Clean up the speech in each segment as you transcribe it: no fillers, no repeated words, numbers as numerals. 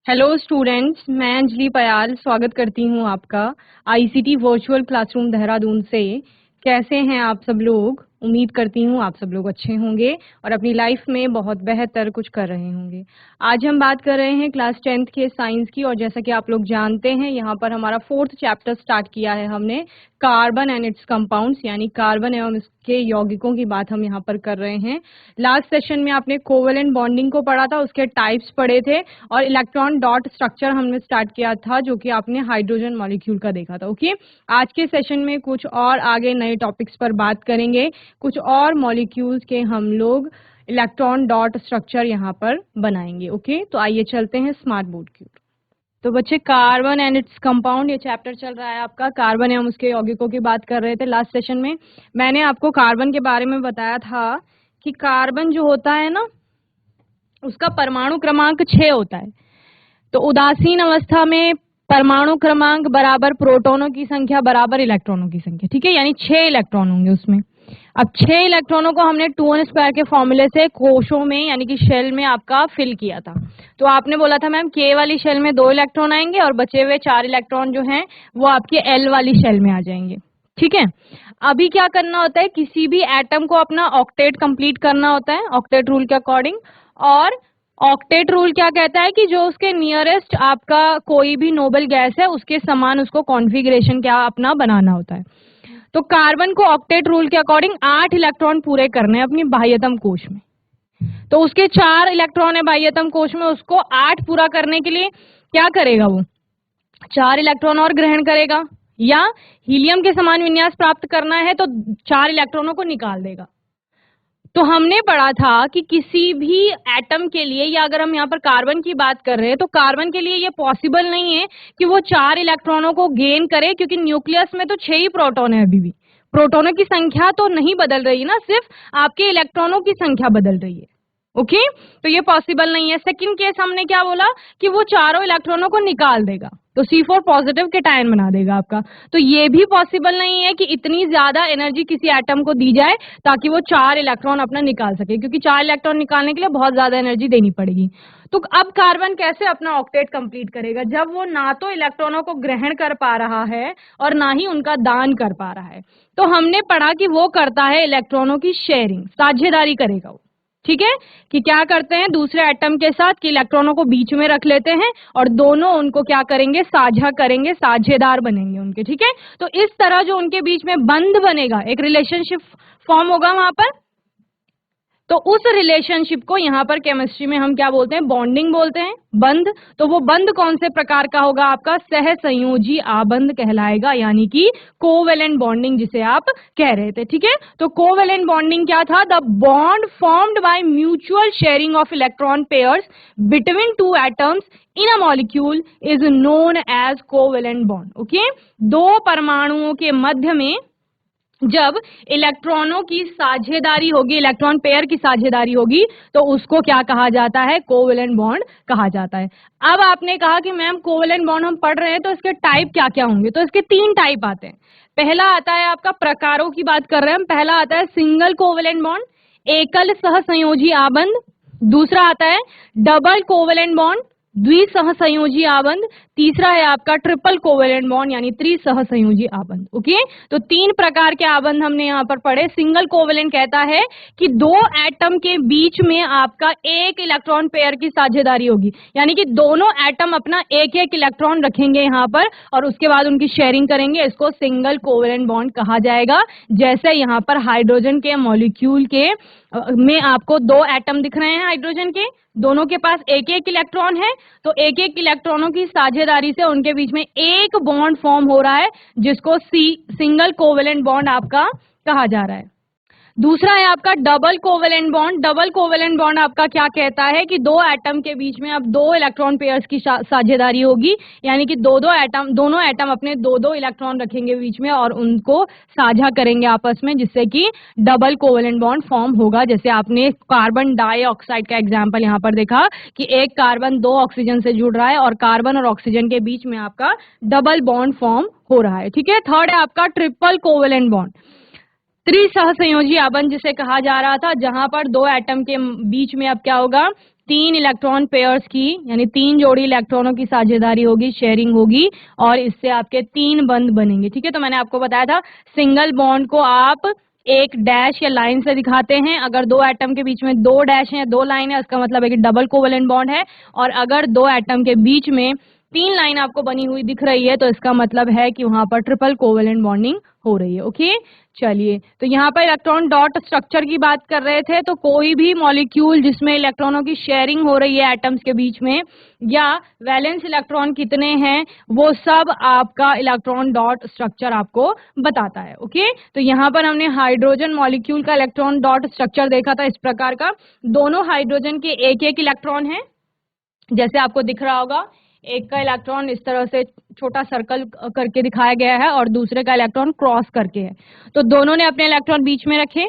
Hello students, मैं अंजलि पयाल स्वागत करती हूँ आपका आईसीटी वर्चुअल क्लासरूम देहरादून से। कैसे हैं आप सब लोग? उम्मीद करती हूँ आप सब लोग अच्छे होंगे और अपनी लाइफ में बहुत बेहतर कुछ कर रहे होंगे। आज हम बात कर रहे हैं क्लास 10th के साइंस की, और जैसा कि आप लोग जानते हैं यहाँ पर हमारा 4th चैप्टर स्टार्ट किया है हमने, कार्बन एंड इट्स कंपाउंड्स, यानी कार्बन एवं इसके यौगिकों की बात हम यहाँ पर कर रहे हैं। लास्ट सेशन में आपने कोवेलेंट बॉन्डिंग को पढ़ा था, उसके टाइप्स पढ़े थे, और इलेक्ट्रॉन डॉट स्ट्रक्चर हमने स्टार्ट किया था जो कि आपने हाइड्रोजन मॉलिक्यूल का देखा था। ओके, आज के सेशन में कुछ और आगे नए टॉपिक्स पर बात करेंगे, कुछ और मॉलिक्यूल्स के हम लोग इलेक्ट्रॉन डॉट स्ट्रक्चर यहाँ पर बनाएंगे। ओके, तो आइए चलते हैं स्मार्ट बोर्ड की ओर। तो बच्चे, कार्बन एंड इट्स कंपाउंड ये चैप्टर चल रहा है आपका। कार्बन एवं उसके यौगिकों की बात कर रहे थे। लास्ट सेशन में मैंने आपको कार्बन के बारे में बताया था कि कार्बन जो होता है ना, उसका परमाणु क्रमांक 6 होता है। तो उदासीन अवस्था में परमाणु क्रमांक बराबर प्रोटॉनों की संख्या बराबर इलेक्ट्रॉनों की संख्या, ठीक है, यानी 6 इलेक्ट्रॉन होंगे उसमें। अब 6 इलेक्ट्रॉनों को हमने 2n² के फॉर्मूले से कोशों में यानी कि शेल में आपका फिल किया था। तो आपने बोला था मैम के वाली शेल में 2 इलेक्ट्रॉन आएंगे और बचे हुए 4 इलेक्ट्रॉन जो हैं वो आपके एल वाली शेल में आ जाएंगे, ठीक है। अभी क्या करना होता है, किसी भी एटम को अपना ऑक्टेट कंप्लीट करना होता है ऑक्टेट रूल के अकॉर्डिंग। और ऑक्टेट रूल क्या कहता है कि जो उसके नियरेस्ट आपका कोई भी नोबल गैस है उसके समान उसको कॉन्फ़िगरेशन क्या अपना बनाना होता है। तो कार्बन को ऑक्टेट रूल के अकॉर्डिंग 8 इलेक्ट्रॉन पूरे करने हैं अपनी बाह्यतम कोश में। तो उसके 4 इलेक्ट्रॉन है बाह्यतम कोश में, उसको 8 पूरा करने के लिए क्या करेगा, वो 4 इलेक्ट्रॉन और ग्रहण करेगा, या हीलियम के समान विन्यास प्राप्त करना है तो 4 इलेक्ट्रॉनों को निकाल देगा। तो हमने पढ़ा था कि किसी भी एटम के लिए, या अगर हम यहाँ पर कार्बन की बात कर रहे हैं तो कार्बन के लिए ये पॉसिबल नहीं है कि वो 4 इलेक्ट्रॉनों को गेन करे, क्योंकि न्यूक्लियस में तो 6 ही प्रोटॉन है। अभी भी प्रोटॉनों की संख्या तो नहीं बदल रही है ना, सिर्फ आपके इलेक्ट्रॉनों की संख्या बदल रही है। ओके, तो ये पॉसिबल नहीं है। सेकंड केस हमने क्या बोला कि वो चारों इलेक्ट्रॉनों को निकाल देगा, तो C4 पॉजिटिव कैटायन बना देगा आपका। तो ये भी पॉसिबल नहीं है कि इतनी ज्यादा एनर्जी किसी एटम को दी जाए ताकि वो 4 इलेक्ट्रॉन अपना निकाल सके, क्योंकि 4 इलेक्ट्रॉन निकालने के लिए बहुत ज्यादा एनर्जी देनी पड़ेगी। तो अब कार्बन कैसे अपना ऑक्टेट कंप्लीट करेगा, जब वो ना तो इलेक्ट्रॉनों को ग्रहण कर पा रहा है और ना ही उनका दान कर पा रहा है। तो हमने पढ़ा कि वो करता है इलेक्ट्रॉनों की शेयरिंग, साझेदारी करेगा वो, ठीक है। कि क्या करते हैं दूसरे एटम के साथ कि इलेक्ट्रॉनों को बीच में रख लेते हैं और दोनों उनको क्या करेंगे, साझा करेंगे, साझेदार बनेंगे उनके, ठीक है। तो इस तरह जो उनके बीच में बंध बनेगा, एक रिलेशनशिप फॉर्म होगा वहां पर। तो उस रिलेशनशिप को यहाँ पर केमिस्ट्री में हम क्या बोलते हैं, बॉन्डिंग बोलते हैं, बंध। तो वो बंध कौन से प्रकार का होगा, आपका सहसंयोजी आबंध कहलाएगा, यानी कि कोवेलेंट बॉन्डिंग जिसे आप कह रहे थे, ठीक है। तो कोवेलेंट बॉन्डिंग क्या था, the bond formed by mutual sharing of electron pairs between two atoms in a molecule is known as covalent bond. Okay, दो परमाणुओं के मध्य में जब इलेक्ट्रॉनों की साझेदारी होगी, इलेक्ट्रॉन पेयर की साझेदारी होगी, तो उसको क्या कहा जाता है, कोवेलेंट बॉन्ड कहा जाता है। अब आपने कहा कि मैम कोवेलेंट बॉन्ड हम पढ़ रहे हैं तो इसके टाइप क्या क्या होंगे, तो इसके 3 टाइप आते हैं। पहला आता है आपका, प्रकारों की बात कर रहे हैं हम, पहला आता है सिंगल कोवेलेंट बॉन्ड, एकल सहसंयोजी आबंध। दूसरा आता है डबल कोवेलेंट बॉन्ड, द्विसहसंयोजी आबंध। तीसरा है आपका ट्रिपल कोवेलेंट बॉन्ड यानी त्रिसहसंयोजी आबंध। ओके, तो 3 प्रकार के आबंध हमने यहाँ पर पढ़े। सिंगल कोवेलेंट कहता है कि 2 एटम के बीच में आपका एक इलेक्ट्रॉन पेयर की साझेदारी होगी, यानी कि दोनों एटम अपना एक एक इलेक्ट्रॉन रखेंगे यहाँ पर और उसके बाद उनकी शेयरिंग करेंगे, इसको सिंगल कोवेलेंट बॉन्ड कहा जाएगा। जैसे यहाँ पर हाइड्रोजन के मॉलिक्यूल के में आपको 2 एटम दिख रहे हैं हाइड्रोजन के, दोनों के पास एक एक इलेक्ट्रॉन है, तो एक एक इलेक्ट्रॉनों की साझेदारी से उनके बीच में एक बॉन्ड फॉर्म हो रहा है जिसको सिंगल कोवेलेंट बॉन्ड आपका कहा जा रहा है। दूसरा है आपका double covalent bond. Double covalent bond आपका क्या कहता है कि 2 एटम के बीच में अब 2 इलेक्ट्रॉन पेयर्स की साझेदारी होगी, यानी कि दोनों एटम अपने 2 इलेक्ट्रॉन रखेंगे बीच में और उनको साझा करेंगे आपस में, जिससे कि डबल कोवेलेंट बॉन्ड फॉर्म होगा। जैसे आपने कार्बन डाइऑक्साइड का एग्जाम्पल यहाँ पर देखा कि एक कार्बन 2 ऑक्सीजन से जुड़ रहा है और कार्बन और ऑक्सीजन के बीच में आपका डबल बॉन्ड फॉर्म हो रहा है, ठीक है। थर्ड है आपका ट्रिपल कोवेलेंट बॉन्ड, त्रिसहसंयोजी आबंध जिसे कहा जा रहा था, जहां पर 2 एटम के बीच में अब क्या होगा, 3 इलेक्ट्रॉन पेयर्स की, यानी 3 जोड़ी इलेक्ट्रॉनों की साझेदारी होगी, शेयरिंग होगी, और इससे आपके 3 बंध बनेंगे। ठीक है, तो मैंने आपको बताया था सिंगल बॉन्ड को आप एक डैश या लाइन से दिखाते हैं। अगर 2 एटम के बीच में 2 डैश है, 2 लाइन है, इसका मतलब है कि डबल कोवेलेंट बॉन्ड है। और अगर 2 एटम के बीच में 3 लाइन आपको बनी हुई दिख रही है, तो इसका मतलब है कि वहां पर ट्रिपल कोवेलेंट बॉन्डिंग हो रही है। ओके, चलिए, तो यहाँ पर इलेक्ट्रॉन डॉट स्ट्रक्चर की बात कर रहे थे। तो कोई भी मॉलिक्यूल जिसमें इलेक्ट्रॉनों की शेयरिंग हो रही है एटम्स के बीच में, या वैलेंस इलेक्ट्रॉन कितने हैं, वो सब आपका इलेक्ट्रॉन डॉट स्ट्रक्चर आपको बताता है। ओके, तो यहाँ पर हमने हाइड्रोजन मॉलिक्यूल का इलेक्ट्रॉन डॉट स्ट्रक्चर देखा था इस प्रकार का। दोनों हाइड्रोजन के एक एक इलेक्ट्रॉन है, जैसे आपको दिख रहा होगा। एक का इलेक्ट्रॉन इस तरह से छोटा सर्कल करके दिखाया गया है और दूसरे का इलेक्ट्रॉन क्रॉस करके है। तो दोनों ने अपने इलेक्ट्रॉन बीच में रखे।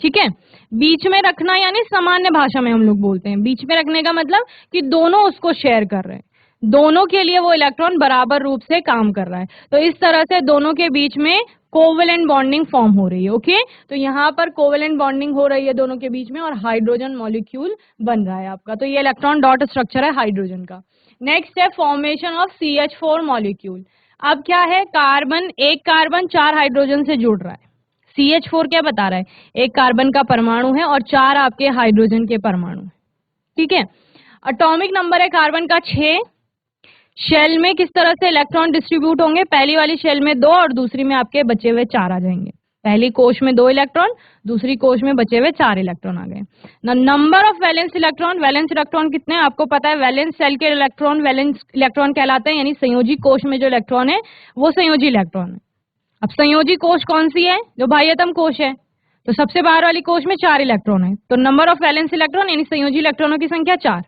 ठीक है, बीच में रखना यानी सामान्य भाषा में हम लोग बोलते हैं बीच में रखने का मतलब कि दोनों उसको शेयर कर रहे हैं, दोनों के लिए वो इलेक्ट्रॉन बराबर रूप से काम कर रहा है। तो इस तरह से दोनों के बीच में कोवेलेंट बॉन्डिंग फॉर्म हो रही है। ओके, तो यहाँ पर कोवेलेंट बॉन्डिंग हो रही है दोनों के बीच में और हाइड्रोजन मॉलिक्यूल बन रहा है आपका। तो ये इलेक्ट्रॉन डॉट स्ट्रक्चर है हाइड्रोजन का। नेक्स्ट है फॉर्मेशन ऑफ CH4 मॉलिक्यूल। अब क्या है, कार्बन, एक कार्बन 4 हाइड्रोजन से जुड़ रहा है। CH4 क्या बता रहा है, एक कार्बन का परमाणु है और 4 आपके हाइड्रोजन के परमाणु है। ठीक है, एटॉमिक नंबर है कार्बन का 6। शेल में किस तरह से इलेक्ट्रॉन डिस्ट्रीब्यूट होंगे, पहली वाली शेल में 2 और दूसरी में आपके बचे हुए 4 आ जाएंगे। पहली कोश में 2 इलेक्ट्रॉन, दूसरी कोश में बचे हुए 4 इलेक्ट्रॉन आ गए। Number of valence electron, valence electron कितने हैं आपको पता है, वैलेंस सेल के इलेक्ट्रॉन वैलेंस इलेक्ट्रॉन कहलाते हैं, यानी संयोजी कोश में जो इलेक्ट्रॉन है वो संयोजी इलेक्ट्रॉन है। अब संयोजी कोश कौन सी है, जो बाह्यतम कोश है। तो सबसे बाहर वाली कोश में 4 इलेक्ट्रॉन है, तो नंबर ऑफ वैलेंस इलेक्ट्रॉन यानी संयोजी इलेक्ट्रॉनों की संख्या 4।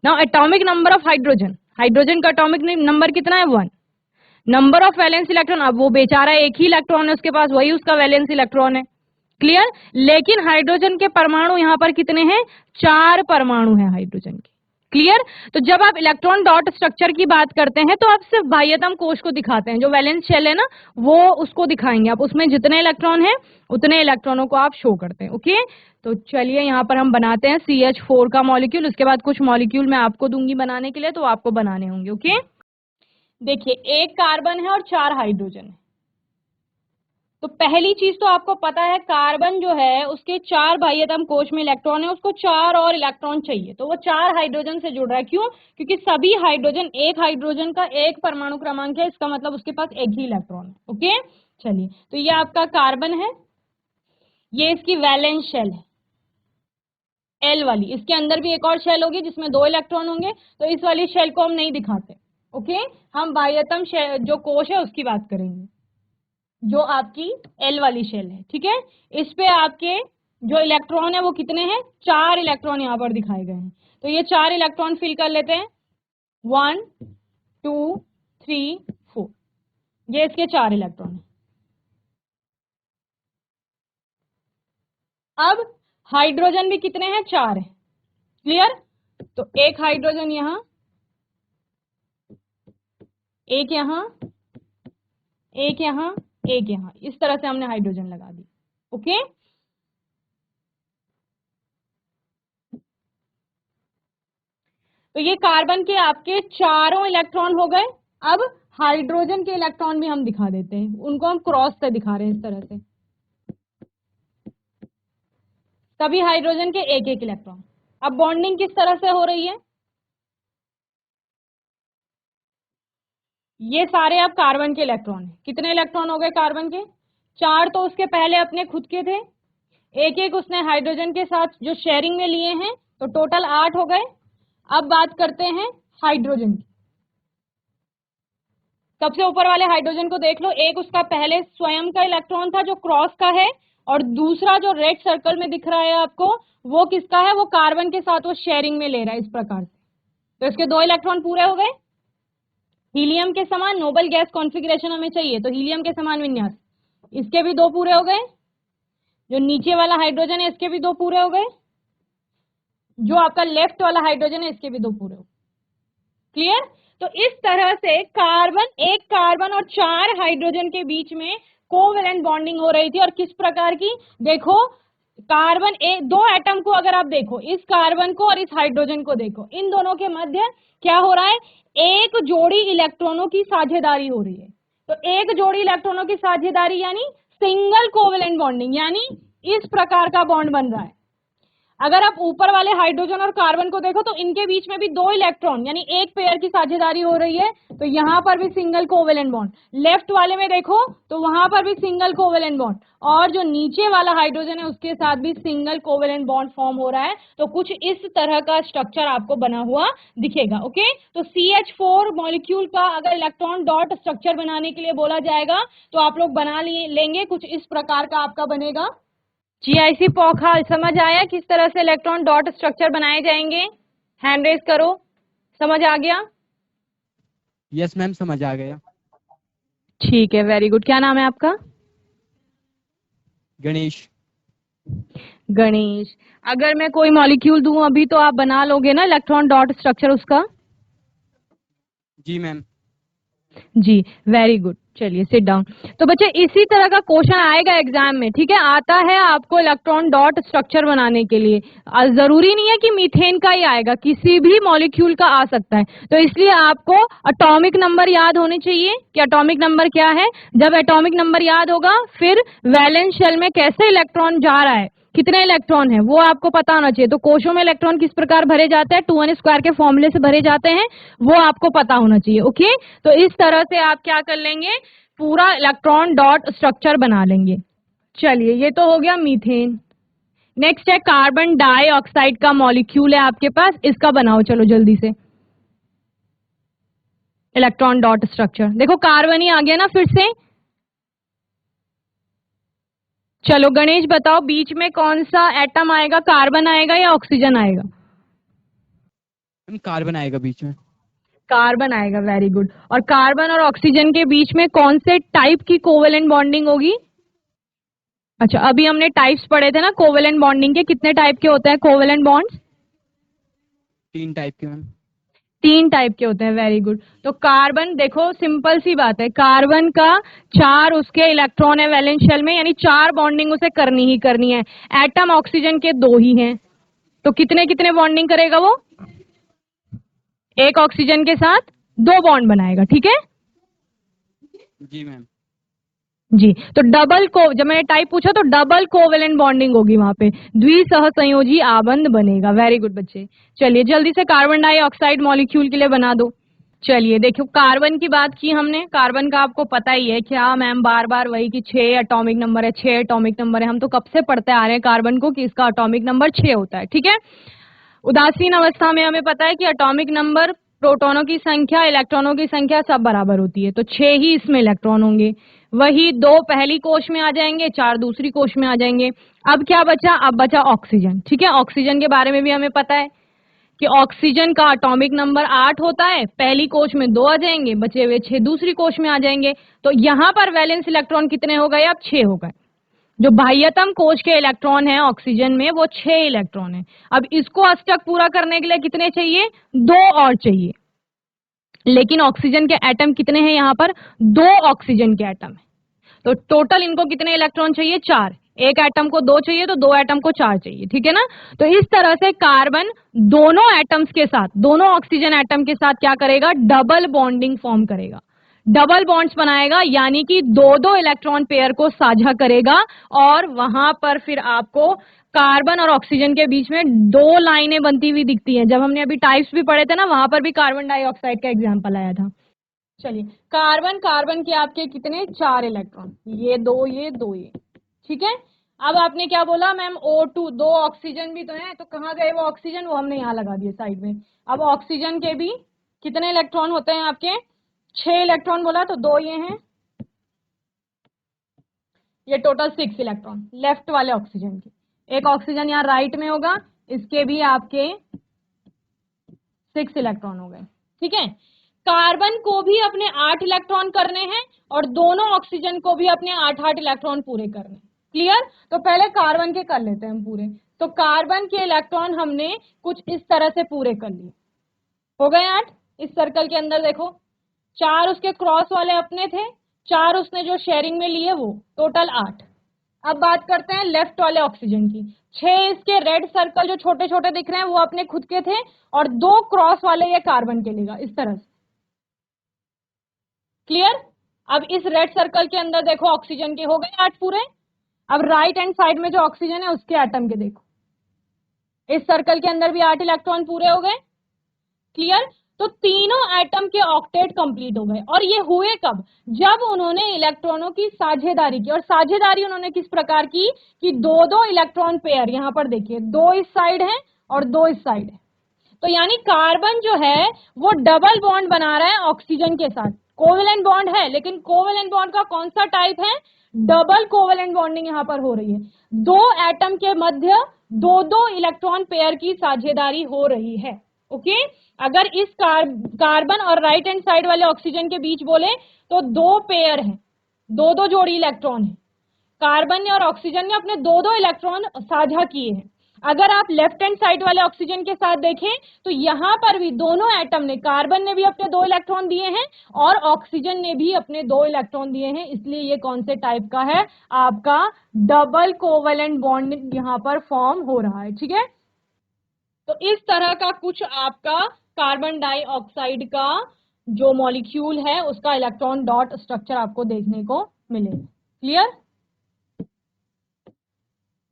Now atomic number of hydrogen, hydrogen का एटॉमिक नंबर कितना है, 1। नंबर ऑफ वैलेंस इलेक्ट्रॉन, अब वो बेचारा एक ही इलेक्ट्रॉन है उसके पास, वही उसका वैलेंस इलेक्ट्रॉन है। क्लियर, लेकिन हाइड्रोजन के परमाणु यहां पर कितने हैं, 4 परमाणु हैं हाइड्रोजन के। क्लियर, तो जब आप इलेक्ट्रॉन डॉट स्ट्रक्चर की बात करते हैं तो आप सिर्फ बाह्यतम कोश को दिखाते हैं, जो वैलेंस शेल है ना वो उसको दिखाएंगे आप, उसमें जितने इलेक्ट्रॉन हैं उतने इलेक्ट्रॉनों को आप शो करते हैं। ओके, तो चलिए यहाँ पर हम बनाते हैं CH4 का मॉलिक्यूल। उसके बाद कुछ मॉलिक्यूल मैं आपको दूंगी बनाने के लिए, तो आपको बनाने होंगे। ओके, देखिए, एक कार्बन है और 4 हाइड्रोजन है। तो पहली चीज तो आपको पता है, कार्बन जो है उसके 4 बाह्यतम कोश में इलेक्ट्रॉन है, उसको 4 और इलेक्ट्रॉन चाहिए, तो वो 4 हाइड्रोजन से जुड़ रहा है। क्यों, क्योंकि सभी हाइड्रोजन, एक हाइड्रोजन का एक परमाणु क्रमांक है, इसका मतलब उसके पास एक ही इलेक्ट्रॉन है। ओके, चलिए, तो ये आपका कार्बन है, ये इसकी वैलेंस शेल है एल वाली, इसके अंदर भी एक और शेल होगी जिसमें 2 इलेक्ट्रॉन होंगे, तो इस वाली शेल को हम नहीं दिखाते। ओके, हम बाह्यतम जो कोश है उसकी बात करेंगे, जो आपकी एल वाली शेल है। ठीक है, इस पे आपके जो इलेक्ट्रॉन है वो कितने हैं, 4 इलेक्ट्रॉन यहाँ पर दिखाए गए हैं। तो ये 4 इलेक्ट्रॉन फिल कर लेते हैं, 1 2 3 4, ये इसके 4 इलेक्ट्रॉन है। अब हाइड्रोजन भी कितने हैं, 4 है। क्लियर, तो एक हाइड्रोजन यहां, एक यहां, एक यहां, एक यहां, इस तरह से हमने हाइड्रोजन लगा दी। ओके, तो ये कार्बन के आपके चारों इलेक्ट्रॉन हो गए। अब हाइड्रोजन के इलेक्ट्रॉन भी हम दिखा देते हैं, उनको हम क्रॉस से दिखा रहे हैं इस तरह से, सभी हाइड्रोजन के एक एक इलेक्ट्रॉन। अब बॉन्डिंग किस तरह से हो रही है, ये सारे अब कार्बन के इलेक्ट्रॉन हैं। कितने इलेक्ट्रॉन हो गए कार्बन के, 4 तो उसके पहले अपने खुद के थे, एक एक उसने हाइड्रोजन के साथ जो शेयरिंग में लिए हैं, तो टोटल 8 हो गए। अब बात करते हैं हाइड्रोजन की, सबसे ऊपर वाले हाइड्रोजन को देख लो, एक उसका पहले स्वयं का इलेक्ट्रॉन था जो क्रॉस का है, और दूसरा जो रेड सर्कल में दिख रहा है आपको वो किसका है, वो कार्बन के साथ वो शेयरिंग में ले रहा है इस प्रकार से। तो इसके 2 इलेक्ट्रॉन पूरे हो गए। हीलियम के समान नोबल गैस कॉन्फ़िगरेशन हमें चाहिए, तो हीलियम के समान विन्यास, इसके भी 2 पूरे हो गए। जो नीचे वाला हाइड्रोजन है इसके भी 2 पूरे हो गए, जो आपका लेफ्ट वाला हाइड्रोजन है इसके भी 2 पूरे हो गए। क्लियर, तो इस तरह से कार्बन, एक कार्बन और 4 हाइड्रोजन के बीच में कोवेलेंट बॉन्डिंग हो रही थी। और किस प्रकार की, देखो कार्बन दो एटम को अगर आप देखो, इस कार्बन को और इस हाइड्रोजन को देखो, इन दोनों के मध्य क्या हो रहा है, एक जोड़ी इलेक्ट्रॉनों की साझेदारी हो रही है। तो एक जोड़ी इलेक्ट्रॉनों की साझेदारी यानी सिंगल कोवेलेंट बॉन्डिंग, यानी इस प्रकार का बॉन्ड बन रहा है। अगर आप ऊपर वाले हाइड्रोजन और कार्बन को देखो तो इनके बीच में भी दो इलेक्ट्रॉन यानी एक पेयर की साझेदारी हो रही है, तो यहां पर भी सिंगल कोवेलेंट बॉन्ड। लेफ्ट वाले में देखो तो वहां पर भी सिंगल कोवेलेंट बॉन्ड, और जो नीचे वाला हाइड्रोजन है उसके साथ भी सिंगल कोवेलेंट बॉन्ड फॉर्म हो रहा है। तो कुछ इस तरह का स्ट्रक्चर आपको बना हुआ दिखेगा। ओके, तो CH4 मॉलिक्यूल का अगर इलेक्ट्रॉन डॉट स्ट्रक्चर बनाने के लिए बोला जाएगा तो आप लोग बना लेंगे, कुछ इस प्रकार का आपका बनेगा। GIC पौखाल समझ आया किस तरह से इलेक्ट्रॉन डॉट स्ट्रक्चर बनाए जाएंगे? हैंड रेज करो, समझ आ गया? यस मैम, समझ आ गया। ठीक है, वेरी गुड। क्या नाम है आपका? गणेश। गणेश। अगर मैं कोई मॉलिक्यूल दूं अभी तो आप बना लोगे ना इलेक्ट्रॉन डॉट स्ट्रक्चर उसका? जी मैम। जी, वेरी गुड। चलिए सिट डाउन। तो बच्चे इसी तरह का क्वेश्चन आएगा एग्जाम में, ठीक है? आता है आपको इलेक्ट्रॉन डॉट स्ट्रक्चर बनाने के लिए। जरूरी नहीं है कि मीथेन का ही आएगा, किसी भी मॉलिक्यूल का आ सकता है। तो इसलिए आपको एटॉमिक नंबर याद होने चाहिए कि एटॉमिक नंबर क्या है। जब एटॉमिक नंबर याद होगा फिर वैलेंस शेल में कैसे इलेक्ट्रॉन जा रहा है, कितने इलेक्ट्रॉन है, वो आपको पता होना चाहिए। तो कोशों में इलेक्ट्रॉन किस प्रकार भरे जाते हैं, 2n² के फॉर्मूले से भरे जाते हैं, वो आपको पता होना चाहिए। ओके, तो इस तरह से आप क्या कर लेंगे, पूरा इलेक्ट्रॉन डॉट स्ट्रक्चर बना लेंगे। चलिए, ये तो हो गया मीथेन। नेक्स्ट है कार्बन डाइऑक्साइड का मॉलिक्यूल है आपके पास, इसका बनाओ चलो जल्दी से इलेक्ट्रॉन डॉट स्ट्रक्चर। देखो कार्बन ही आ गया ना फिर से। चलो गणेश बताओ, बीच में कौन सा एटम आएगा, कार्बन आएगा या ऑक्सीजन आएगा? मैम कार्बन आएगा बीच में। कार्बन आएगा, वेरी गुड। और कार्बन और ऑक्सीजन के बीच में कौन से टाइप की कोवेलेंट बॉन्डिंग होगी? अच्छा, अभी हमने टाइप्स पढ़े थे ना कोवेलेंट बॉन्डिंग के, कितने टाइप के होते हैं कोवेलेंट बॉन्ड्स? 3 टाइप के मैम। 3 टाइप के होते हैं, वेरी गुड। तो कार्बन देखो सिंपल सी बात है, कार्बन का 4 उसके इलेक्ट्रॉन है वैलेंस शेल में, यानी 4 बॉन्डिंग उसे करनी ही करनी है। एटम ऑक्सीजन के 2 ही हैं, तो कितने कितने बॉन्डिंग करेगा वो? एक ऑक्सीजन के साथ 2 बॉन्ड बनाएगा, ठीक है? जी मैम। जी, तो डबल को, जब मैंने टाइप पूछा तो डबल कोवेलेंट बॉन्डिंग होगी वहां पे, द्विसहसंयोजी आबंध बनेगा। वेरी गुड बच्चे। चलिए जल्दी से कार्बन डाइऑक्साइड मॉलिक्यूल के लिए बना दो। चलिए देखो, कार्बन की बात की हमने, कार्बन का आपको पता ही है क्या मैम, बार बार वही कि 6 एटॉमिक नंबर है, 6 एटॉमिक नंबर है। हम तो कब से पढ़ते आ रहे हैं कार्बन को कि इसका एटॉमिक नंबर 6 होता है, ठीक है? उदासीन अवस्था में हमें पता है कि एटॉमिक नंबर, प्रोटॉनों की संख्या, इलेक्ट्रॉनों की संख्या सब बराबर होती है, तो 6 ही इसमें इलेक्ट्रॉन होंगे। वही 2 पहली कोश में आ जाएंगे, 4 दूसरी कोश में आ जाएंगे। अब क्या बचा, अब बचा ऑक्सीजन, ठीक है? ऑक्सीजन के बारे में भी हमें पता है कि ऑक्सीजन का एटॉमिक नंबर 8 होता है, पहली कोश में 2 आ जाएंगे, बचे हुए 6 दूसरी कोश में आ जाएंगे। तो यहां पर वैलेंस इलेक्ट्रॉन कितने हो गए, अब 6 हो गए। जो बाह्यतम कोश के इलेक्ट्रॉन है ऑक्सीजन में वो 6 इलेक्ट्रॉन है। अब इसको अष्टक पूरा करने के लिए कितने चाहिए, 2 और चाहिए। लेकिन ऑक्सीजन के एटम कितने हैं यहाँ पर, 2 ऑक्सीजन के एटम है, तो टोटल इनको कितने इलेक्ट्रॉन चाहिए, 4। एक एटम को 2 चाहिए तो 2 एटम को 4 चाहिए, ठीक है ना? तो इस तरह से कार्बन दोनों एटम्स के साथ, दोनों ऑक्सीजन एटम के साथ क्या करेगा, डबल बॉन्डिंग फॉर्म करेगा, डबल बॉन्ड्स बनाएगा, यानी कि 2-2 इलेक्ट्रॉन पेयर को साझा करेगा। और वहां पर फिर आपको कार्बन और ऑक्सीजन के बीच में 2 लाइनें बनती हुई दिखती हैं। जब हमने अभी टाइप्स भी पढ़े थे ना, वहां पर भी कार्बन डाइऑक्साइड का एग्जाम्पल आया था। चलिए, कार्बन, कार्बन के आपके कितने, 4 इलेक्ट्रॉन, ये 2 ये 2 ये, ठीक है? अब आपने क्या बोला मैम, O2, 2 ऑक्सीजन भी तो है, तो कहाँ गए वो ऑक्सीजन, वो हमने यहाँ लगा दिए साइड में। अब ऑक्सीजन के भी कितने इलेक्ट्रॉन होते हैं आपके, 6 इलेक्ट्रॉन बोला, तो 2 ये हैं, ये टोटल 6 इलेक्ट्रॉन लेफ्ट वाले ऑक्सीजन के। एक ऑक्सीजन यहाँ राइट में होगा, इसके भी आपके 6 इलेक्ट्रॉन हो गए, ठीक है? कार्बन को भी अपने 8 इलेक्ट्रॉन करने हैं और दोनों ऑक्सीजन को भी अपने 8-8 इलेक्ट्रॉन पूरे करने। क्लियर? तो पहले कार्बन के कर लेते हैं हम पूरे। तो कार्बन के इलेक्ट्रॉन हमने कुछ इस तरह से पूरे कर लिए, हो गए 8। इस सर्कल के अंदर देखो, 4 उसके क्रॉस वाले अपने थे, 4 उसने जो शेयरिंग में लिए वो, टोटल 8। अब बात करते हैं लेफ्ट वाले ऑक्सीजन की। 6 इसके रेड सर्कल जो छोटे छोटे दिख रहे हैं वो अपने खुद के थे, और 2 क्रॉस वाले ये कार्बन के लेगा इस तरह से। क्लियर? अब इस रेड सर्कल के अंदर देखो ऑक्सीजन के हो गए 8 पूरे। अब राइट हैंड साइड में जो ऑक्सीजन है उसके एटम के देखो, इस सर्कल के अंदर भी 8 इलेक्ट्रॉन पूरे हो गए। क्लियर? तो तीनों एटम के ऑक्टेट कंप्लीट हो गए। और ये हुए कब? जब उन्होंने इलेक्ट्रॉनों की साझेदारी की। और साझेदारी उन्होंने किस प्रकार की कि 2-2 इलेक्ट्रॉन पेयर, यहां पर देखिए 2 इस साइड है और 2 इस साइड है। तो यानी कार्बन जो है वो डबल बॉन्ड बना रहा है ऑक्सीजन के साथ। कोवेलेंट बॉन्ड है, लेकिन कोवेलेंट बॉन्ड का कौन सा टाइप है? डबल कोवेलेंट बॉन्डिंग यहां पर हो रही है। 2 एटम के मध्य 2-2 इलेक्ट्रॉन पेयर की साझेदारी हो रही है। ओके? अगर इस कार्बन और राइट हैंड साइड वाले ऑक्सीजन के बीच बोले तो 2 पेयर है, 2-2 जोड़ी इलेक्ट्रॉन है। कार्बन ने और ऑक्सीजन ने अपने 2-2 इलेक्ट्रॉन साझा किए हैं। अगर आप लेफ्ट हैंड साइड वाले ऑक्सीजन के साथ देखें तो यहां पर भी दोनों एटम ने, कार्बन ने भी अपने 2 इलेक्ट्रॉन दिए हैं और ऑक्सीजन ने भी अपने 2 इलेक्ट्रॉन दिए हैं। इसलिए ये कौन से टाइप का है? आपका डबल कोवेलेंट बॉन्ड यहां पर फॉर्म हो रहा है। ठीक है? तो इस तरह का कुछ आपका कार्बन डाइऑक्साइड का जो मॉलिक्यूल है उसका इलेक्ट्रॉन डॉट स्ट्रक्चर आपको देखने को मिलेगा। क्लियर?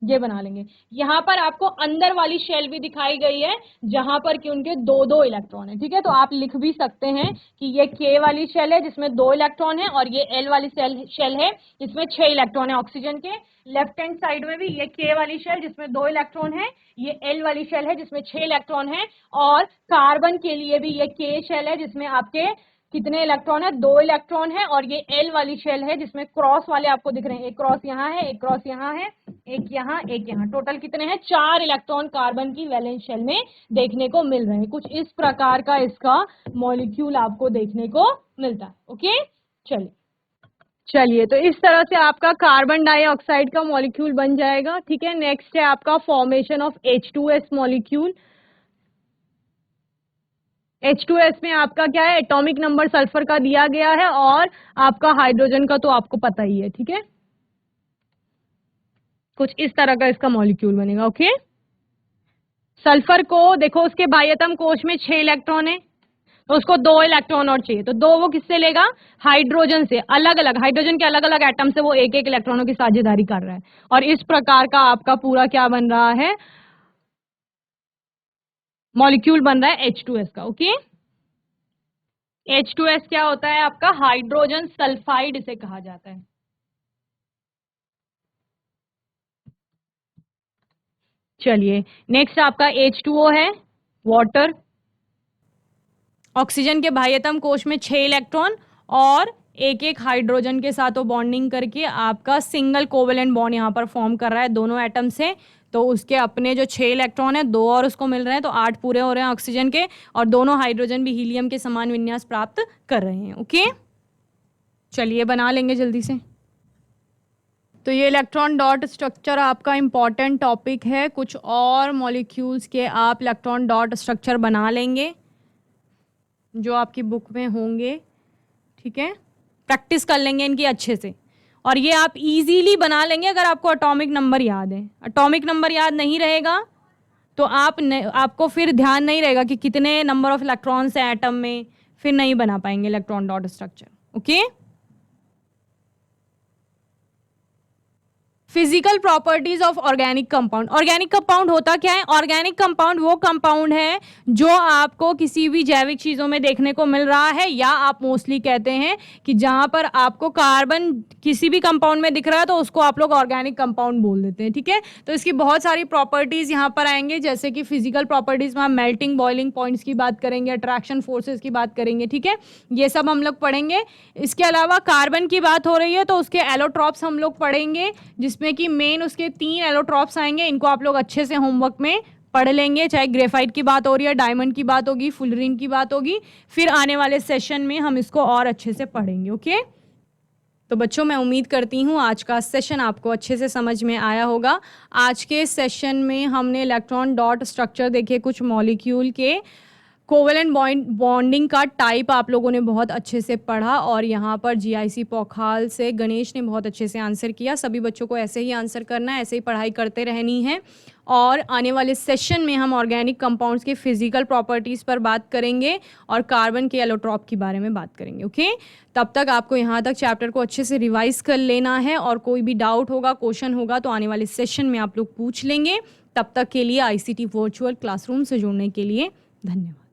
ये बना लेंगे। यहां पर आपको अंदर वाली शेल भी दिखाई गई है जहां पर कि उनके 2-2 इलेक्ट्रॉन है। ठीक है? तो आप लिख भी सकते हैं कि ये K वाली शेल है जिसमें 2 इलेक्ट्रॉन है, और ये L वाली शेल है जिसमें 6 इलेक्ट्रॉन है ऑक्सीजन के। लेफ्ट हैंड साइड में भी ये K वाली शेल जिसमें 2 इलेक्ट्रॉन है, ये L वाली शेल है जिसमें 6 इलेक्ट्रॉन है, और कार्बन के लिए भी ये K शेल है जिसमें आपके कितने इलेक्ट्रॉन है? 2 इलेक्ट्रॉन है, और ये L वाली शेल है जिसमें क्रॉस वाले आपको दिख रहे हैं, एक क्रॉस यहाँ है, एक क्रॉस यहाँ है, एक यहाँ, एक यहाँ। टोटल कितने हैं? 4 इलेक्ट्रॉन कार्बन की वैलेंस शेल में देखने को मिल रहे हैं। कुछ इस प्रकार का इसका मॉलिक्यूल आपको देखने को मिलता है। ओके? चलिए तो इस तरह से आपका कार्बन डाइऑक्साइड का मॉलिक्यूल बन जाएगा। ठीक है? नेक्स्ट है आपका formation of H2S molecule. H2S में आपका क्या है? एटॉमिक नंबर सल्फर का दिया गया है, और आपका हाइड्रोजन का तो आपको पता ही है। ठीक है? कुछ इस तरह का इसका मॉलिक्यूल बनेगा। ओके? सल्फर को देखो, उसके बाह्यतम कोश में 6 इलेक्ट्रॉन है, तो उसको 2 इलेक्ट्रॉन और चाहिए, तो 2 वो किससे लेगा? हाइड्रोजन से। अलग अलग हाइड्रोजन के अलग अलग एटम से वो एक एक इलेक्ट्रॉनों की साझेदारी कर रहा है, और इस प्रकार का आपका पूरा क्या बन रहा है? मॉलिक्यूल बन रहा है H2S का। ओके? H2S क्या होता है? आपका हाइड्रोजन सल्फाइड इसे कहा जाता है। चलिए नेक्स्ट आपका H2O है, वाटर। ऑक्सीजन के बाह्यतम कोश में 6 इलेक्ट्रॉन और एक एक हाइड्रोजन के साथ वो बॉन्डिंग करके आपका सिंगल कोवेलेंट बॉन्ड यहाँ पर फॉर्म कर रहा है दोनों एटम से। तो उसके अपने जो 6 इलेक्ट्रॉन है, 2 और उसको मिल रहे हैं, तो 8 पूरे हो रहे हैं ऑक्सीजन के, और दोनों हाइड्रोजन भी हीलियम के समान विन्यास प्राप्त कर रहे हैं। ओके? चलिए बना लेंगे जल्दी से। तो ये इलेक्ट्रॉन डॉट स्ट्रक्चर आपका इम्पॉर्टेंट टॉपिक है। कुछ और मॉलिक्यूल्स के आप इलेक्ट्रॉन डॉट स्ट्रक्चर बना लेंगे जो आपकी बुक में होंगे। ठीक है? प्रैक्टिस कर लेंगे इनकी अच्छे से, और ये आप इजीली बना लेंगे अगर आपको एटॉमिक नंबर याद है। एटॉमिक नंबर याद नहीं रहेगा तो आपको फिर ध्यान नहीं रहेगा कि कितने नंबर ऑफ इलेक्ट्रॉन्स हैं एटम में, फिर नहीं बना पाएंगे electron dot structure. Okay? Physical properties of organic compound. Organic compound होता क्या है? ऑर्गेनिक कंपाउंड वो कंपाउंड है जो आपको किसी भी जैविक चीज़ों में देखने को मिल रहा है, या आप मोस्टली कहते हैं कि जहां पर आपको कार्बन किसी भी कंपाउंड में दिख रहा है तो उसको आप लोग ऑर्गेनिक कंपाउंड बोल देते हैं। ठीक है? तो इसकी बहुत सारी प्रॉपर्टीज यहाँ पर आएंगे, जैसे कि फिजिकल प्रॉपर्टीज में हम मेल्टिंग बॉइलिंग पॉइंट्स की बात करेंगे, अट्रैक्शन फोर्सेज की बात करेंगे। ठीक है? ये सब हम लोग पढ़ेंगे। इसके अलावा कार्बन की बात हो रही है तो उसके एलोट्रॉप्स हम लोग पढ़ेंगे, जिसमें कि मेन उसके 3 एलोट्रॉप्स आएंगे। इनको आप लोग अच्छे से होमवर्क में पढ़ लेंगे, चाहे ग्रेफाइट की बात हो रही है, डायमंड की बात होगी, फुलरीन की बात होगी, फिर आने वाले सेशन में हम इसको और अच्छे से पढ़ेंगे। ओके? तो बच्चों मैं उम्मीद करती हूँ आज का सेशन आपको अच्छे से समझ में आया होगा। आज के सेशन में हमने इलेक्ट्रॉन डॉट स्ट्रक्चर देखे कुछ मॉलिक्यूल के, कोवेलेंट बॉन्डिंग का टाइप आप लोगों ने बहुत अच्छे से पढ़ा और यहाँ पर जीआईसी पौखाल से गणेश ने बहुत अच्छे से आंसर किया। सभी बच्चों को ऐसे ही आंसर करना है, ऐसे ही पढ़ाई करते रहनी है। और आने वाले सेशन में हम ऑर्गेनिक कंपाउंड्स के फिजिकल प्रॉपर्टीज़ पर बात करेंगे और कार्बन के एलोट्रॉप के बारे में बात करेंगे। ओके, तब तक आपको यहाँ तक चैप्टर को अच्छे से रिवाइज कर लेना है और कोई भी डाउट होगा, क्वेश्चन होगा तो आने वाले सेशन में आप लोग पूछ लेंगे। तब तक के लिए आईसीटी वर्चुअल क्लासरूम से जुड़ने के लिए धन्यवाद।